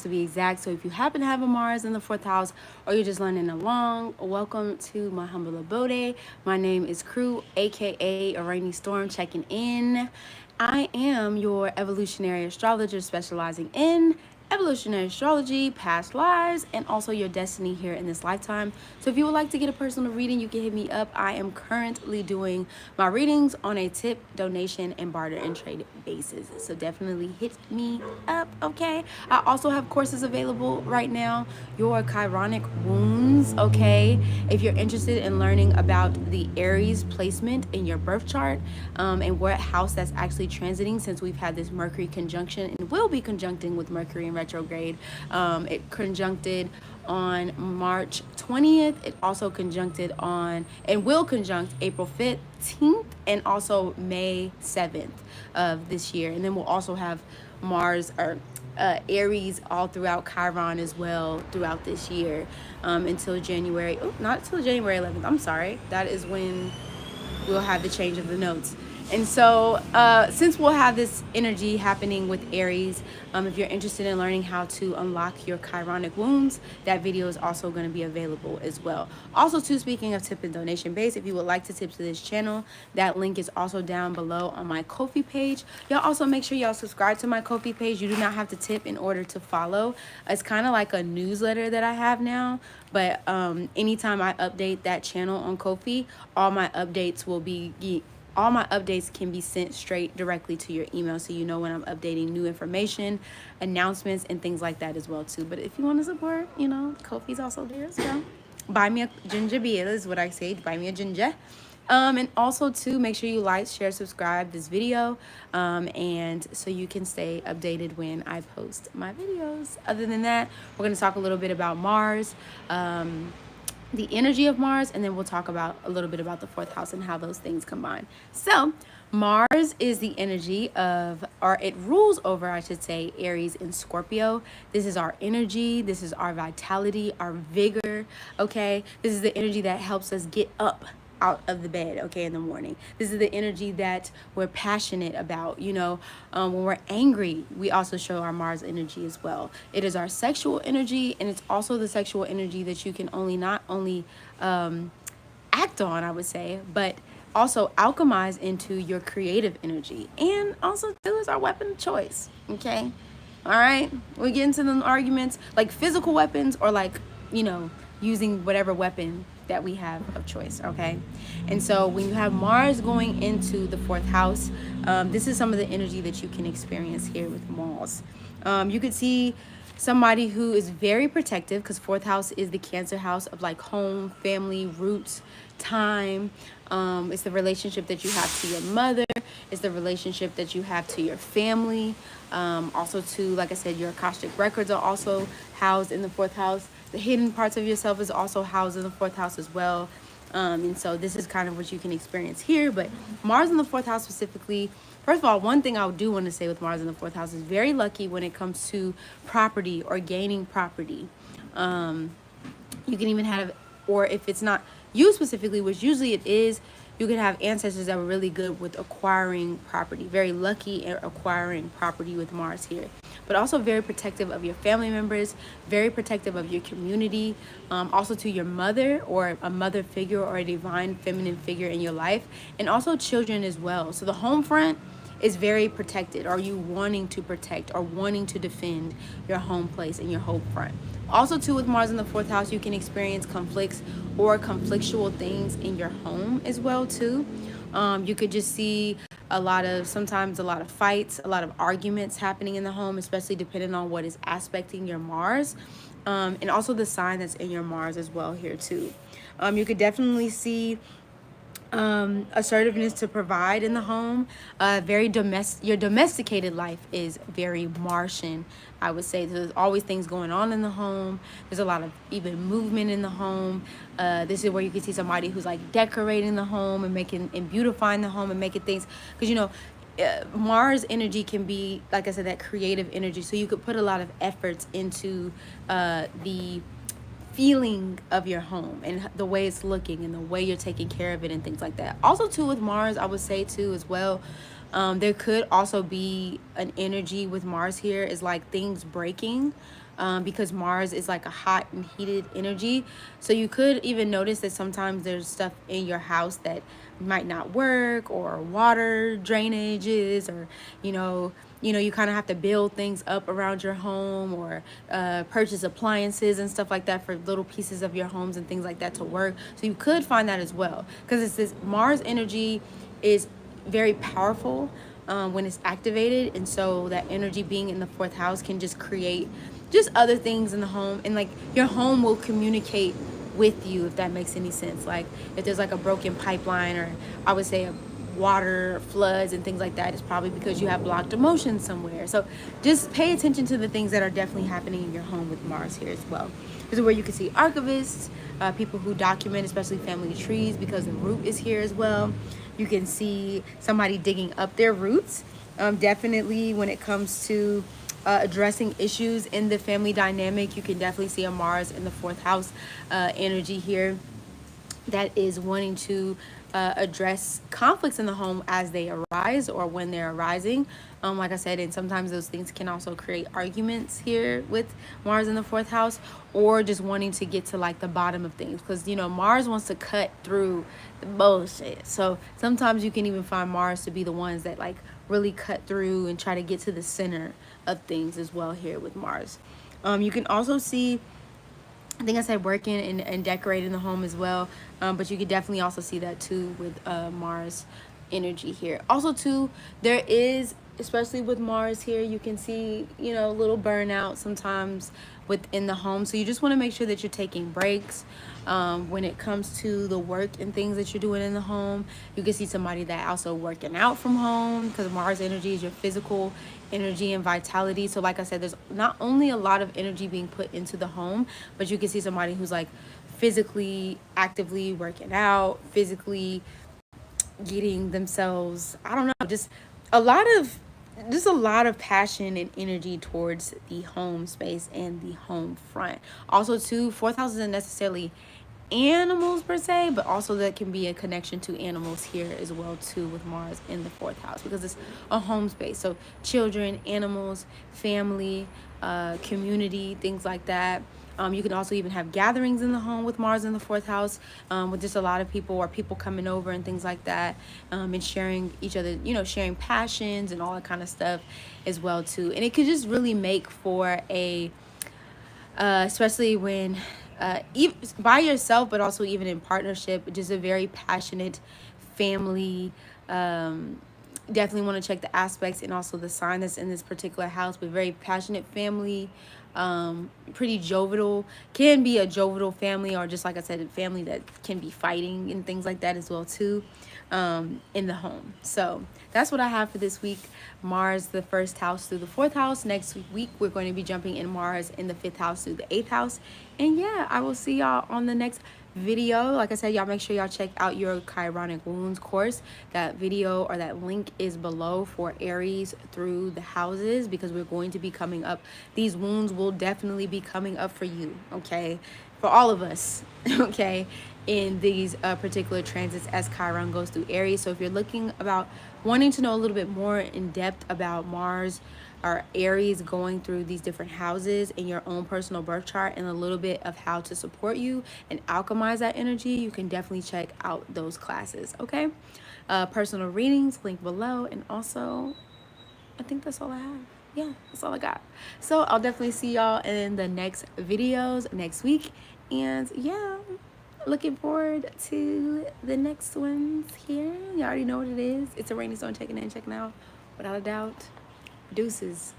to be exact. So if you happen to have a Mars in the 4th house, or you're just learning along, welcome to my humble abode. My name is Crew, aka a rainy storm, checking in. I am your evolutionary astrologer specializing in evolutionary astrology, past lives, and also your destiny here in this lifetime. So if you would like to get a personal reading, you can hit me up. I am currently doing my readings on a tip, donation, and barter and trade basis. So definitely hit me up, okay? I also have courses available right now. Your chironic wounds, okay? If you're interested in learning about the Aries placement in your birth chart, and what house that's actually transiting, since we've had this Mercury conjunction and will be conjuncting with Mercury in retrograde. It conjuncted on March 20th. It also conjuncted on and will conjunct April 15th and also May 7th of this year. And then we'll also have Mars or Aries all throughout Chiron as well throughout this year, until January. Oh, not until January 11th. I'm sorry. That is when we'll have the change of the notes. And so since we'll have this energy happening with Aries, if you're interested in learning how to unlock your chironic wounds, that video is also going to be available as well. Also, too, speaking of tip and donation base, if you would like to tip to this channel, that link is also down below on my Ko-fi page. Y'all also make sure y'all subscribe to my Ko-fi page. You do not have to tip in order to follow. It's kind of like a newsletter that I have now, but anytime I update that channel on Ko-fi, all my updates can be sent straight directly to your email, so you know when I'm updating new information, announcements, and things like that as well too. But if you want to support, Ko-fi's also there as well. Buy me a ginger beer is what I say. Buy me a ginger. And also too, make sure you like, share, subscribe this video, and so you can stay updated when I post my videos. Other than that, we're going to talk a little bit about Mars, the energy of Mars, and then we'll talk about a little bit about the 4th house and how those things combine. So Mars is the energy of, or it rules over, I should say, Aries and Scorpio. This is our energy. This is our vitality, our vigor. Okay. This is the energy that helps us get up out of the bed, okay, in the morning. This is the energy that we're passionate about. When we're angry, we also show our Mars energy as well. It is our sexual energy, and it's also the sexual energy that you can not only act on, I would say, but also alchemize into your creative energy. And also too is our weapon of choice. Okay. All right. We get into the arguments like physical weapons, or like, using whatever weapon that we have of choice. Okay. And so when you have Mars going into the 4th house, this is some of the energy that you can experience here with Mars. You could see somebody who is very protective, because 4th house is the Cancer house of like home, family, roots, time. It's the relationship that you have to your mother. It's the relationship that you have to your family. Also too, like I said, your Akashic records are also housed in the 4th house. The hidden parts of yourself is also housed in the 4th house as well. And so this is kind of what you can experience here. But Mars in the 4th house specifically, first of all, one thing I do want to say with Mars in the 4th house is very lucky when it comes to property or gaining property. You can even have, or if it's not you specifically, which usually it is, you can have ancestors that were really good with acquiring property. Very lucky at acquiring property with Mars here. But also very protective of your family members, very protective of your community, also to your mother or a mother figure or a divine feminine figure in your life, and also children as well. So the home front is very protected, or you wanting to protect or wanting to defend your home place and your home front. Also too, with Mars in the 4th house, you can experience conflicts or conflictual things in your home as well too. You could just see sometimes a lot of fights, a lot of arguments happening in the home, especially depending on what is aspecting your Mars, and also the sign that's in your Mars as well here too. You could definitely see assertiveness to provide in the home. Your domesticated life is very Martian, I would say. There's always things going on in the home. There's a lot of even movement in the home. This is where you can see somebody who's like decorating the home and beautifying the home and making things, because Mars energy can be, like I said, that creative energy. So you could put a lot of efforts into the feeling of your home and the way it's looking and the way you're taking care of it and things like that. Also too, with Mars, I would say too as well, there could also be an energy with Mars here is like things breaking. because Mars is like a hot and heated energy. So you could even notice that sometimes there's stuff in your house that might not work, or water drainages, or you kind of have to build things up around your home, or purchase appliances and stuff like that for little pieces of your homes and things like that to work. So you could find that as well, because it's this Mars energy is very powerful when it's activated, and so that energy being in the fourth house can just create just other things in the home, and like your home will communicate with you, if that makes any sense. Like if there's like a broken pipeline, or I would say a water floods and things like that, it's probably because you have blocked emotions somewhere. So just pay attention to the things that are definitely happening in your home with Mars here as well. This is where you can see archivists, people who document, especially family trees, because the root is here as well. You can see somebody digging up their roots. Definitely when it comes to addressing issues in the family dynamic, you can definitely see a Mars in the fourth house energy here that is wanting to address conflicts in the home as they arise, or when they're arising. Like I said, and sometimes those things can also create arguments here with Mars in the fourth house, or just wanting to get to like the bottom of things, because Mars wants to cut through the bullshit. So sometimes you can even find Mars to be the ones that like really cut through and try to get to the center of things as well here with Mars. You can also see, I think I said working and decorating the home as well, but you could definitely also see that too with Mars energy here. Also too, there is, especially with Mars here, you can see a little burnout sometimes within the home. So you just want to make sure that you're taking breaks when it comes to the work and things that you're doing in the home. You can see somebody that also working out from home, because Mars energy is your physical energy and vitality. So like I said, there's not only a lot of energy being put into the home, but you can see somebody who's like physically actively working out, physically getting themselves, I don't know, a lot of a lot of passion and energy towards the home space and the home front. Also too, fourth house isn't necessarily animals per se, but also that can be a connection to animals here as well too, with Mars in the fourth house, because it's a home space. So children, animals, family, community, things like that. You can also even have gatherings in the home with Mars in the fourth house, with just a lot of people, or people coming over and things like that, and sharing each other, sharing passions and all that kind of stuff as well too. And it could just really make for a especially when even by yourself, but also even in partnership, just a very passionate family. Definitely want to check the aspects and also the sign that's in this particular house, but very passionate family, pretty jovial, can be a jovial family, or just like I said, a family that can be fighting and things like that as well too, in the home. So that's what I have for this week. Mars, the first house through the fourth house. Next week, we're going to be jumping in Mars in the fifth house through the eighth house. And yeah, I will see y'all on the next video. Like I said, y'all make sure y'all check out your Chironic Wounds course. That video, or that link, is below for Aries through the houses, because we're going to be coming up. These wounds will definitely be coming up for you, okay? For all of us, okay? In these particular transits as Chiron goes through Aries. So if you're wanting to know a little bit more in depth about Mars or Aries going through these different houses in your own personal birth chart, and a little bit of how to support you and alchemize that energy, you can definitely check out those classes, okay? Personal readings, link below. And also, I think that's all I have. Yeah, that's all I got. So I'll definitely see y'all in the next videos next week. And yeah, looking forward to the next ones here. You already know what it is. It's a rainy storm checking in, checking out. Without a doubt. Deuces.